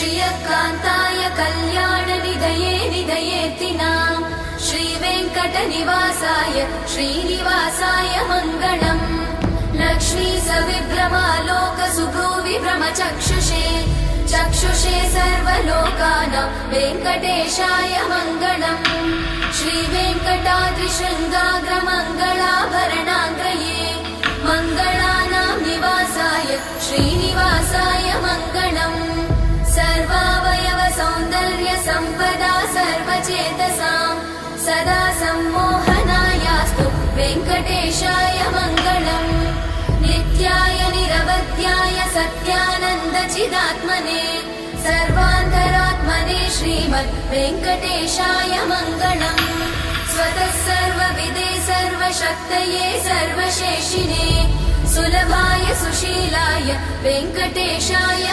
श्रियकान्ताय कल्याणनिधये निधयेऽर्थिनाम् श्रीवेङ्कटनिवासाय श्रीनिवासाय मङ्गलम् लक्ष्मी सविभ्रमालोकसुभ्रूविभ्रमचक्षुषे चक्षुषे सर्वलोकानां वेङ्कटेशाय मङ्गलम् श्रीवेङ्कटाद्रिशृङ्गाग्रमङ्गलाभरणाग्रये मङ्गलानां निवासाय श्रीनिवासाय मङ्गलम् सर्वावयव सौन्दर्य सम्पदा सर्वचेतसां सदा सम्मोहनायास्तु वेङ्कटेशाय मङ्गलम् नित्याय निरवध्याय सत्यानन्दचिदात्मने सर्वान्तरात्मने श्रीमद् वेङ्कटेशाय मङ्गलम् स्वतः सर्वविदे सर्वशक्तये सर्वशेषिणे सुलभाय सुशीलाय वेङ्कटेशाय